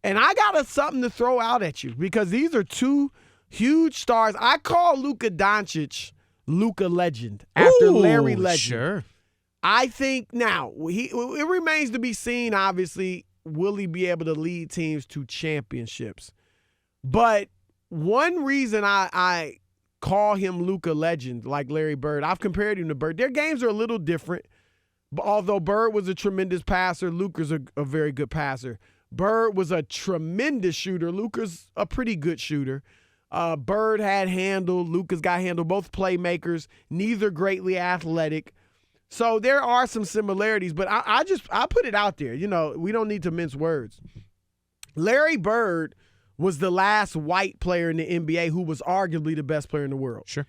And I got something to throw out at you because these are two huge stars. I call Luka Doncic Luka Legend after Larry Legend. Sure. I think now, it remains to be seen, obviously, will he be able to lead teams to championships? But one reason I call him Luka Legend, like Larry Bird, I've compared him to Bird. Their games are a little different. Although Bird was a tremendous passer, Luka's a very good passer. Bird was a tremendous shooter. Luka's a pretty good shooter. Bird had handle. Luka's got handle. Both playmakers, neither greatly athletic. So there are some similarities, but I put it out there. You know, we don't need to mince words. Larry Bird was the last white player in the NBA who was arguably the best player in the world. Sure.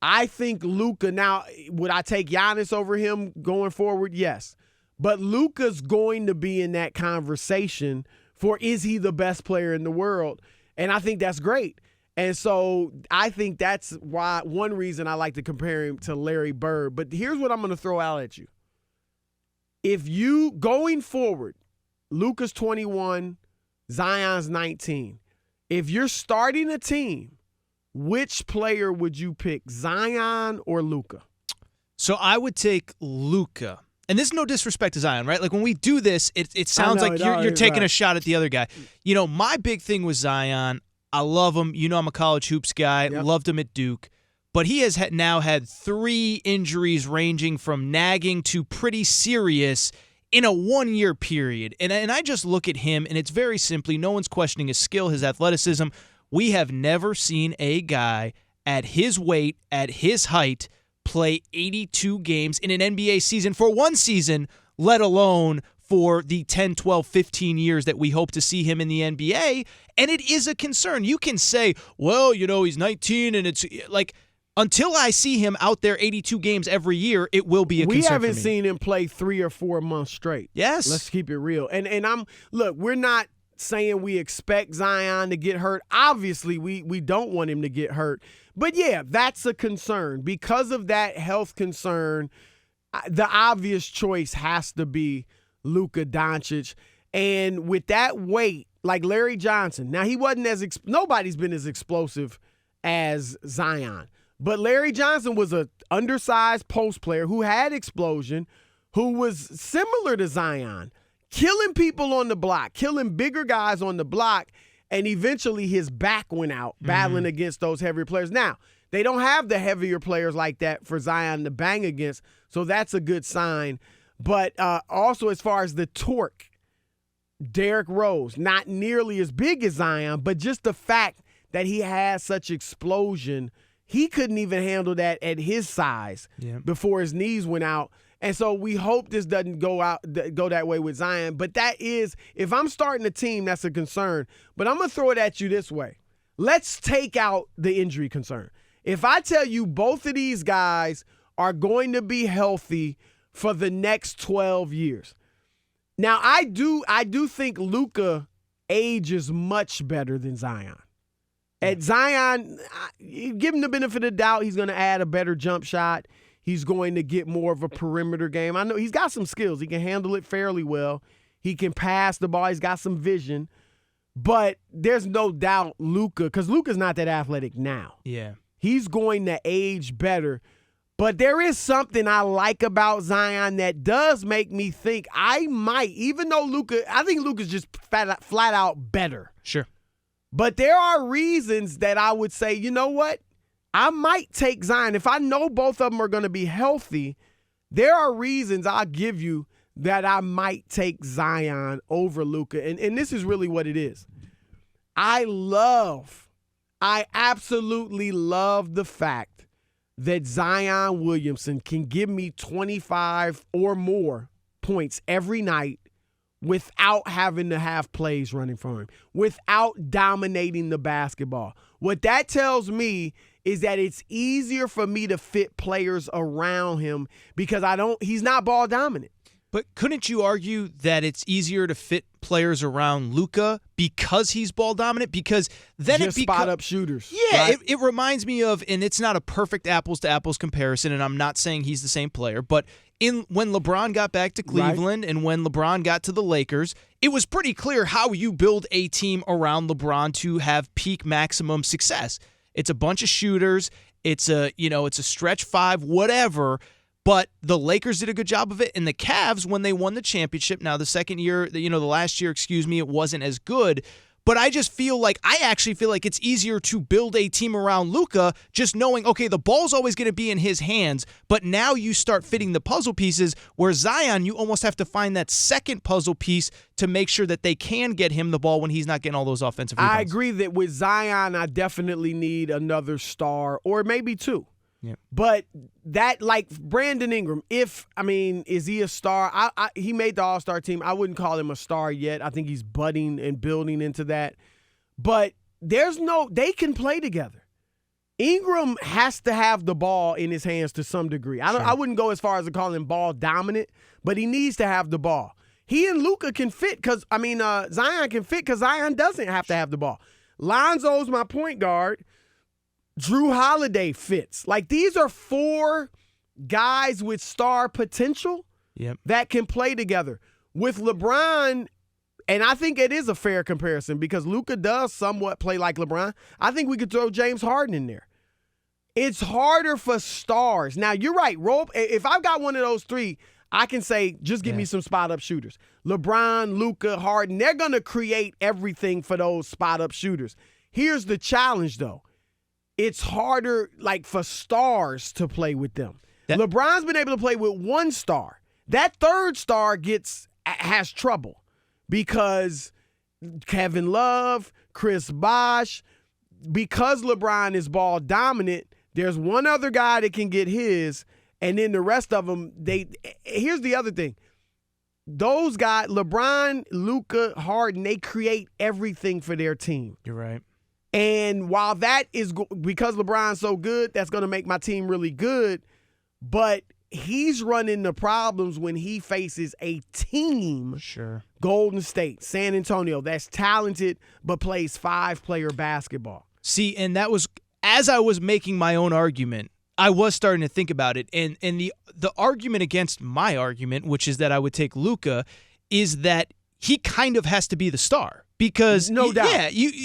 I think Luka, now, would I take Giannis over him going forward? Yes. But Luka's going to be in that conversation for is he the best player in the world? And I think that's great. And so I think that's why one reason I like to compare him to Larry Bird. But here's what I'm going to throw out at you. If you, going forward, Luka's 21, Zion's 19. If you're starting a team, which player would you pick, Zion or Luka? So I would take Luka. And this is no disrespect to Zion, right? Like when we do this, it sounds like you're taking a shot at the other guy. You know, my big thing with Zion, I love him. You know, I'm a college hoops guy. Yep. Loved him at Duke. But he has now had 3 injuries ranging from nagging to pretty serious in a 1-year period. And I just look at him, and it's very simply, no one's questioning his skill, his athleticism. We have never seen a guy at his weight, at his height, play 82 games in an NBA season for one season, let alone for the 10, 12, 15 years that we hope to see him in the NBA. And it is a concern. You can say, well, you know, he's 19 and it's like, until I see him out there 82 games every year, it will be a concern. We haven't seen him play 3 or 4 months straight. Yes. Let's keep it real. And we're not saying we expect Zion to get hurt. Obviously, we don't want him to get hurt. But, yeah, that's a concern. Because of that health concern, the obvious choice has to be Luka Doncic. And with that weight, like Larry Johnson, now he wasn't nobody's been as explosive as Zion. But Larry Johnson was an undersized post player who had explosion, who was similar to Zion, killing people on the block, killing bigger guys on the block, and eventually his back went out battling against those heavier players. Now, they don't have the heavier players like that for Zion to bang against, so that's a good sign. But also as far as the torque, Derrick Rose, not nearly as big as Zion, but just the fact that he has such explosion, he couldn't even handle that at his size before his knees went out. And so we hope this doesn't go that way with Zion. But that is, if I'm starting a team, that's a concern. But I'm going to throw it at you this way. Let's take out the injury concern. If I tell you both of these guys are going to be healthy for the next 12 years. Now, I do think Luka ages much better than Zion. At Zion, give him the benefit of the doubt. He's going to add a better jump shot. He's going to get more of a perimeter game. I know he's got some skills. He can handle it fairly well. He can pass the ball. He's got some vision. But there's no doubt Luka, because Luka's not that athletic now. Yeah. He's going to age better. But there is something I like about Zion that does make me think I might, even though I think Luka's just flat out better. Sure. But there are reasons that I would say, you know what? I might take Zion. If I know both of them are going to be healthy, there are reasons I'll give you that I might take Zion over Luka. And this is really what it is. I absolutely love the fact that Zion Williamson can give me 25 or more points every night without having to have plays running for him, without dominating the basketball. What that tells me is that it's easier for me to fit players around him because he's not ball dominant. But couldn't you argue that it's easier to fit players around Luka because he's ball dominant? Because then just spot up shooters. Yeah, right? it reminds me of, and it's not a perfect apples to apples comparison, and I'm not saying he's the same player, but when LeBron got back to Cleveland and when LeBron got to the Lakers, it was pretty clear how you build a team around LeBron to have peak maximum success. It's a bunch of shooters. It's a stretch five, whatever. But the Lakers did a good job of it, and the Cavs, when they won the championship, now the last year, it wasn't as good. But I actually feel like it's easier to build a team around Luka just knowing, okay, the ball's always going to be in his hands, but now you start fitting the puzzle pieces, where Zion, you almost have to find that second puzzle piece to make sure that they can get him the ball when he's not getting all those offensive rebounds. I agree that with Zion, I definitely need another star, or maybe two. Yeah. But that, like Brandon Ingram, is he a star? He made the All-Star team. I wouldn't call him a star yet. I think he's budding and building into that. But they can play together. Ingram has to have the ball in his hands to some degree. I wouldn't go as far as to call him ball dominant, but he needs to have the ball. He and Luka can fit Zion can fit because Zion doesn't have to have the ball. Lonzo's my point guard. Drew Holiday fits. Like, these are four guys with star potential that can play together. With LeBron, and I think it is a fair comparison because Luka does somewhat play like LeBron, I think we could throw James Harden in there. It's harder for stars. Now, you're right. If I've got one of those three, I can say, just give me some spot-up shooters. LeBron, Luka, Harden, they're going to create everything for those spot-up shooters. Here's the challenge, though. It's harder, like, for stars to play with them. LeBron's been able to play with one star. That third star has trouble because Kevin Love, Chris Bosh, because LeBron is ball dominant, there's one other guy that can get his, and then the rest of them, here's the other thing. Those guys, LeBron, Luka, Harden, they create everything for their team. You're right. And while that is because LeBron's so good, that's going to make my team really good. But he's running into problems when he faces a team, Golden State, San Antonio, that's talented but plays 5-player basketball. See, and that was, as I was making my own argument, I was starting to think about it. And the argument against my argument, which is that I would take Luka, is that he kind of has to be the star. Because no doubt. Yeah,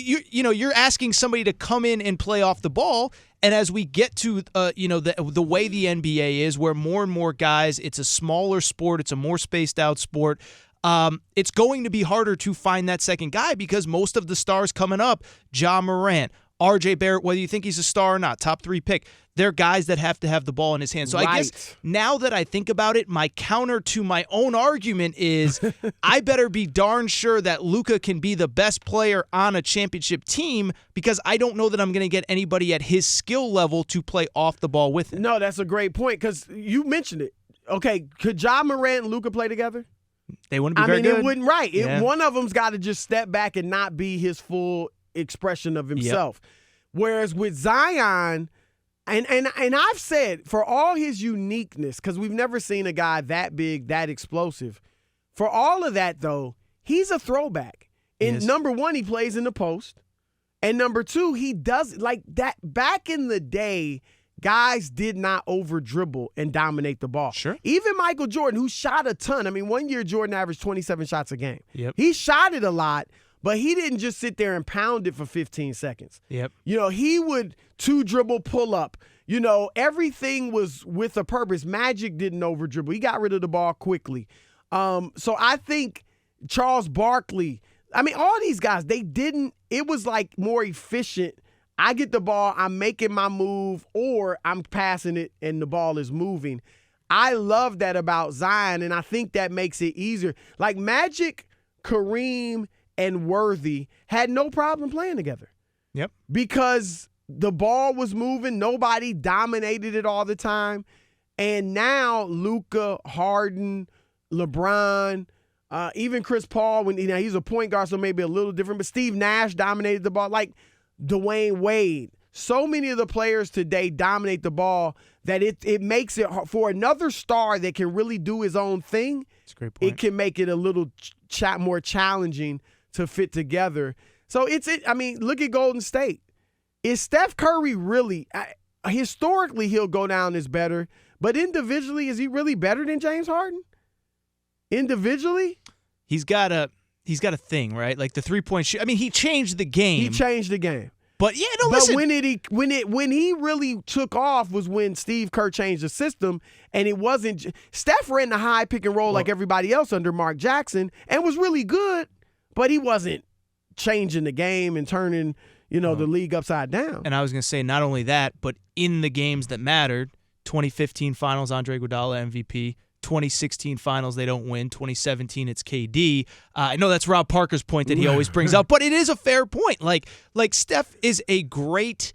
you're asking somebody to come in and play off the ball, and as we get to the way the NBA is, where more and more guys, it's a smaller sport, it's a more spaced out sport. It's going to be harder to find that second guy because most of the stars coming up, Ja Morant, R.J. Barrett, whether you think he's a star or not, top 3 pick, they're guys that have to have the ball in his hands. So I guess now that I think about it, my counter to my own argument is I better be darn sure that Luka can be the best player on a championship team because I don't know that I'm going to get anybody at his skill level to play off the ball with him. No, that's a great point because you mentioned it. Okay, could Ja Morant and Luka play together? They wouldn't be very good. It wouldn't, right. Yeah. One of them's got to just step back and not be his full expression of himself. Whereas with Zion, and I've said, for all his uniqueness, because we've never seen a guy that big, that explosive, for all of that, though, he's a throwback. And number one, he plays in the post. And number two, he does, like that, back in the day, guys did not over-dribble and dominate the ball. Sure. Even Michael Jordan, who shot a ton. I mean, one year Jordan averaged 27 shots a game. Yep. He shot it a lot, but he didn't just sit there and pound it for 15 seconds. Yep. He would 2-dribble pull up. Everything was with a purpose. Magic didn't over-dribble. He got rid of the ball quickly. So I think Charles Barkley, all these guys, it was like more efficient. I get the ball, I'm making my move, or I'm passing it and the ball is moving. I love that about Zion, and I think that makes it easier. Like Magic, Kareem, and Worthy had no problem playing together. Yep. Because the ball was moving, nobody dominated it all the time. And now Luka, Harden, LeBron, even Chris Paul, when he's a point guard, so maybe a little different, but Steve Nash dominated the ball. Like Dwayne Wade. So many of the players today dominate the ball that it makes it hard for another star that can really do his own thing. That's a great point. It can make it a little more challenging to fit together. So look at Golden State. Is Steph Curry really, historically he'll go down as better, but individually, is he really better than James Harden? Individually? He's got a he's got a thing, right? Like the 3-point shoot. I mean, he changed the game. He changed the game. But yeah, no, but listen. when he really took off was when Steve Kerr changed the system, and it wasn't. Steph ran the high pick and roll like everybody else under Mark Jackson, and was really good, but he wasn't changing the game and turning the league upside down. And I was going to say not only that, but in the games that mattered, 2015 Finals, Andre Iguodala MVP. 2016 Finals, they don't win. 2017, it's KD. I know that's Rob Parker's point that he always brings up, but it is a fair point. Like Steph is a great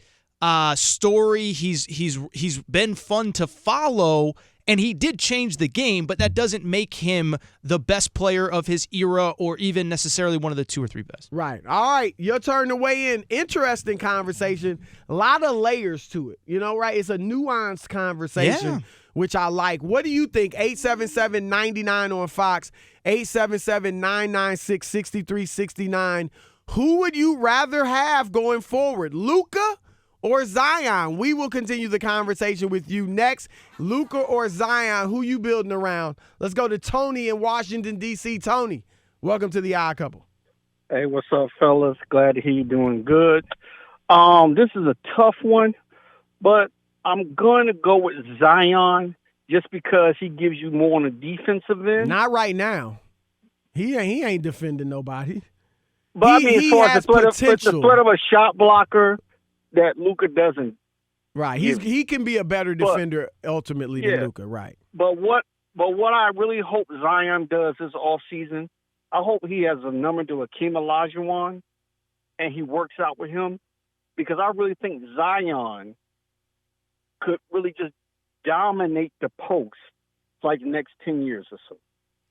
story. He's been fun to follow, and he did change the game, but that doesn't make him the best player of his era or even necessarily one of the 2 or 3 best. Right. All right, your turn to weigh in. Interesting conversation. A lot of layers to it, right? It's a nuanced conversation. Yeah. Which I like. What do you think? 877-99 on Fox, 877-996-6369. Who would you rather have going forward, Luka or Zion? We will continue the conversation with you next. Luka or Zion, who you building around? Let's go to Tony in Washington, D.C. Tony, welcome to the Odd Couple. Hey, what's up, fellas? Glad to hear you doing good. This is a tough one, but I'm going to go with Zion just because he gives you more on the defensive end. Not right now. He ain't defending nobody. But as far as the threat of a shot blocker that Luka doesn't. Right. He can be a better defender ultimately than Luka, right. But what I really hope Zion does this offseason, I hope he has a number to Hakeem Olajuwon and he works out with him, because I really think Zion could really just dominate the post for like the next 10 years or so.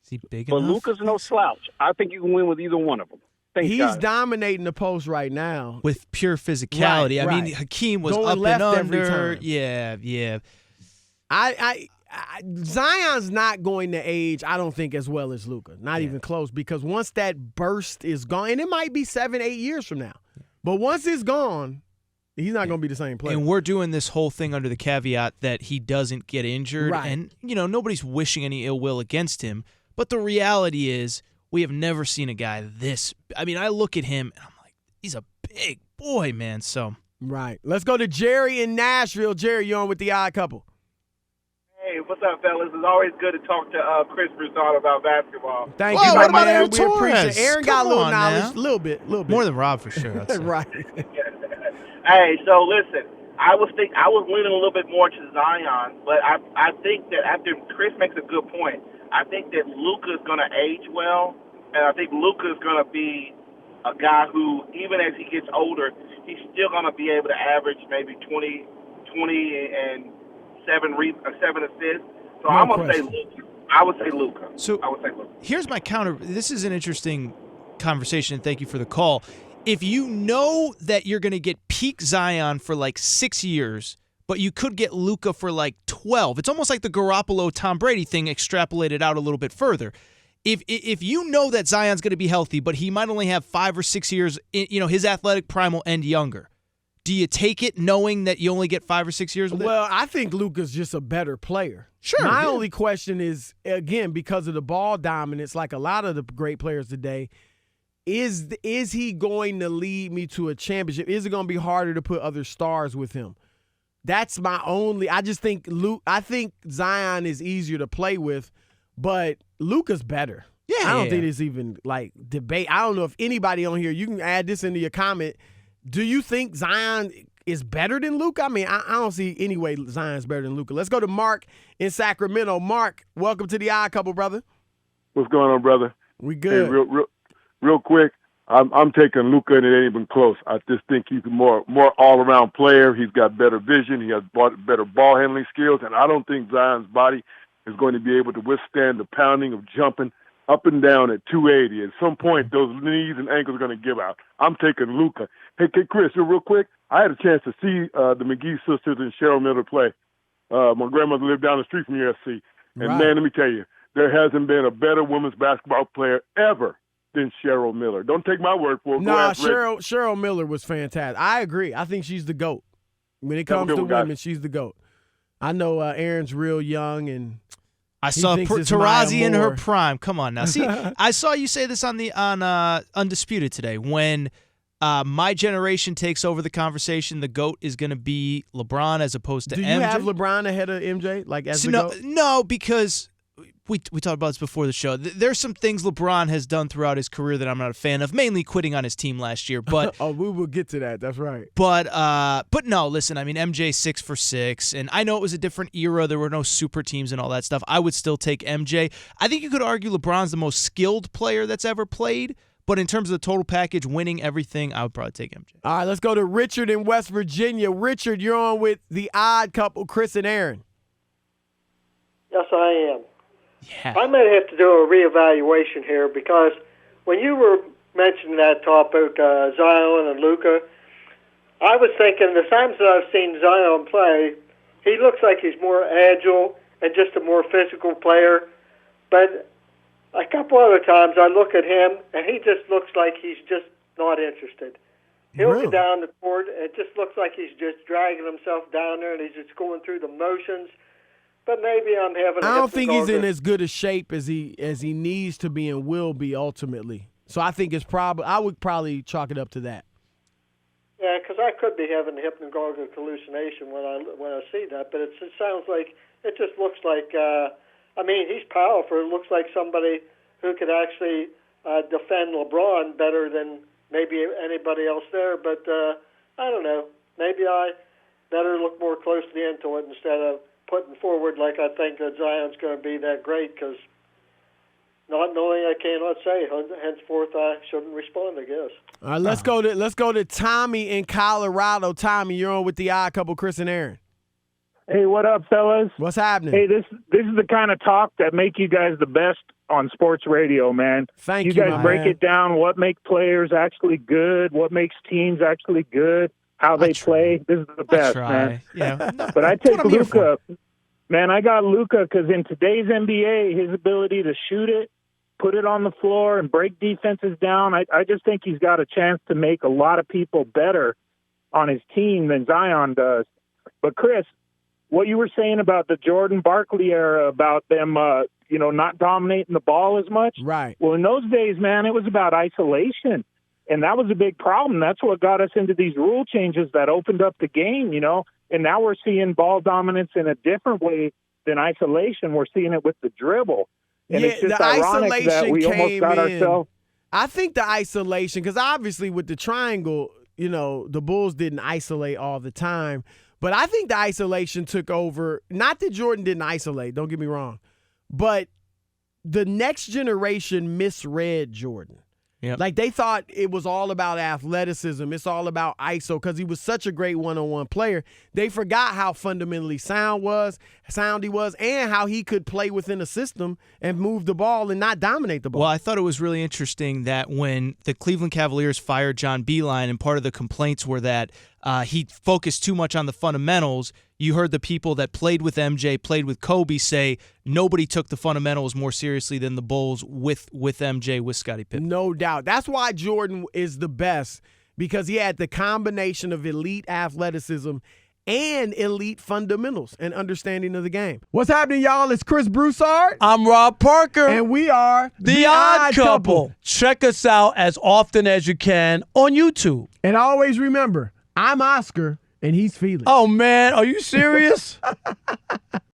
Is he big enough? But Luka's no slouch. I think you can win with either one of them. Thanks, He's guys. Dominating the post right now. With pure physicality. Right. I mean, Hakeem was going up left and every under. time. Yeah. Zion's not going to age, I don't think, as well as Luka. Not even close, because once that burst is gone, and it might be 7-8 years from now, but once it's gone, he's not going to be the same player. And we're doing this whole thing under the caveat that he doesn't get injured. Right. And, nobody's wishing any ill will against him. But the reality is we have never seen a guy this. I mean, I look at him, and I'm like, he's a big boy, man. So. Right. Let's go to Jerry in Nashville. Jerry, you're on with the Odd Couple. Hey, what's up, fellas? It's always good to talk to Chris Broussard about basketball. Thank you, my man. Aaron We Torres? appreciate it. Aaron got a little Come on knowledge, now. a little bit. More than Rob, for sure. I'd say. Right. Hey, so listen, I was leaning a little bit more to Zion, but I think that after Chris makes a good point, I think that Luka's going to age well, and I think Luka's going to be a guy who, even as he gets older, he's still going to be able to average maybe 20 and 7 assists. So I'm going to say Luka. I would say Luka. Here's my counter. This is an interesting conversation, and thank you for the call. If you know that you're going to get peak Zion for like 6 years, but you could get Luka for like 12, it's almost like the Garoppolo-Tom Brady thing extrapolated out a little bit further. If you know that Zion's going to be healthy, but he might only have 5 or 6 years, his athletic prime will end younger. Do you take it knowing that you only get 5 or 6 years with it? Well, I think Luka's just a better player. Sure. My only question is, again, because of the ball dominance, like a lot of the great players today, is he going to lead me to a championship? Is it going to be harder to put other stars with him? That's my only. I just think I think Zion is easier to play with, but Luka's better. Yeah, I don't think there's even like debate. I don't know if anybody on here, you can add this into your comment. Do you think Zion is better than Luka? I mean, I don't see any way Zion's better than Luka. Let's go to Mark in Sacramento. Mark, welcome to the Odd Couple, brother. What's going on, brother? We good. Hey, real quick, I'm taking Luka, and it ain't even close. I just think he's a more all-around player. He's got better vision. He has better ball handling skills, and I don't think Zion's body is going to be able to withstand the pounding of jumping up and down at 280. At some point, those knees and ankles are going to give out. I'm taking Luka. Hey, Chris, real quick, I had a chance to see the McGee sisters and Cheryl Miller play. My grandmother lived down the street from USC. And, man, let me tell you, there hasn't been a better women's basketball player ever than Cheryl Miller. Don't take my word for it. Nah, Cheryl Miller was fantastic. I agree. I think she's the GOAT. When it comes to women, she's the GOAT. I know Aaron's real young, and I saw thinks it's Tarazi Maya in her Moore. prime. Come on now. See, I saw you say this on Undisputed today. When my generation takes over the conversation, the GOAT is going to be LeBron as opposed to MJ. Do you have LeBron ahead of MJ? Like as the GOAT? No, because we talked about this before the show. There's some things LeBron has done throughout his career that I'm not a fan of, mainly quitting on his team last year. But oh, we will get to that. That's right. But no, listen, I mean, MJ 6 for 6, and I know it was a different era. There were no super teams and all that stuff. I would still take MJ. I think you could argue LeBron's the most skilled player that's ever played, but in terms of the total package, winning everything, I would probably take MJ. All right, let's go to Richard in West Virginia. Richard, you're on with the odd couple, Chris and Aaron. Yes, I am. Yeah. I might have to do a reevaluation here because when you were mentioning that topic, Zion and Luka, I was thinking the times that I've seen Zion play, he looks like he's more agile and just a more physical player. But a couple other times I look at him and he just looks like he's just not interested. He'll Really? get down the court and it just looks like he's just dragging himself down there and he's just going through the motions. But maybe I'm having. I don't think he's in as good a shape as he needs to be and will be ultimately. So I think it's probably I would probably chalk it up to that. Yeah, because I could be having a hypnagogic hallucination when I see that, but it sounds like it just looks like. I mean, he's powerful. It looks like somebody who could actually defend LeBron better than maybe anybody else there. But I don't know. Maybe I better look more closely into it instead of putting forward like I think that Zion's going to be that great, because not knowing I cannot say. Henceforth, I shouldn't respond, I guess. All right, let's go to Tommy in Colorado. Tommy, you're on with the odd couple, Chris and Aaron. Hey, what up, fellas? What's happening? Hey, this is the kind of talk that make you guys the best on sports radio, man. Thank you, guys my break man. it down. What makes players actually good? What makes teams actually good? How they play. This is the best, man. Yeah. But I take what I'm here Luka. Man, I got Luka because in today's NBA, his ability to shoot it, put it on the floor, and break defenses down, I just think he's got a chance to make a lot of people better on his team than Zion does. But, Chris, what you were saying about the Jordan Barkley era, about them, not dominating the ball as much. Right. Well, in those days, man, it was about isolation. And that was a big problem. That's what got us into these rule changes that opened up the game, And now we're seeing ball dominance in a different way than isolation. We're seeing it with the dribble. And it's just the ironic that isolation we almost got came in. ourselves. I think the isolation, because obviously with the triangle, the Bulls didn't isolate all the time. But I think the isolation took over. Not that Jordan didn't isolate, don't get me wrong. But the next generation misread Jordan. Yep. Like they thought it was all about athleticism. It's all about ISO because he was such a great one-on-one player. They forgot how fundamentally sound he was, and how he could play within a system and move the ball and not dominate the ball. Well, I thought it was really interesting that when the Cleveland Cavaliers fired John Beilein, and part of the complaints were that he focused too much on the fundamentals, you heard the people that played with MJ, played with Kobe say nobody took the fundamentals more seriously than the Bulls with MJ, with Scottie Pippen. No doubt. That's why Jordan is the best, because he had the combination of elite athleticism and elite fundamentals and understanding of the game. What's happening, y'all? It's Chris Broussard. I'm Rob Parker. And we are The Odd Couple. Check us out as often as you can on YouTube. And always remember, I'm Oscar and he's Felix. Oh, man. Are you serious?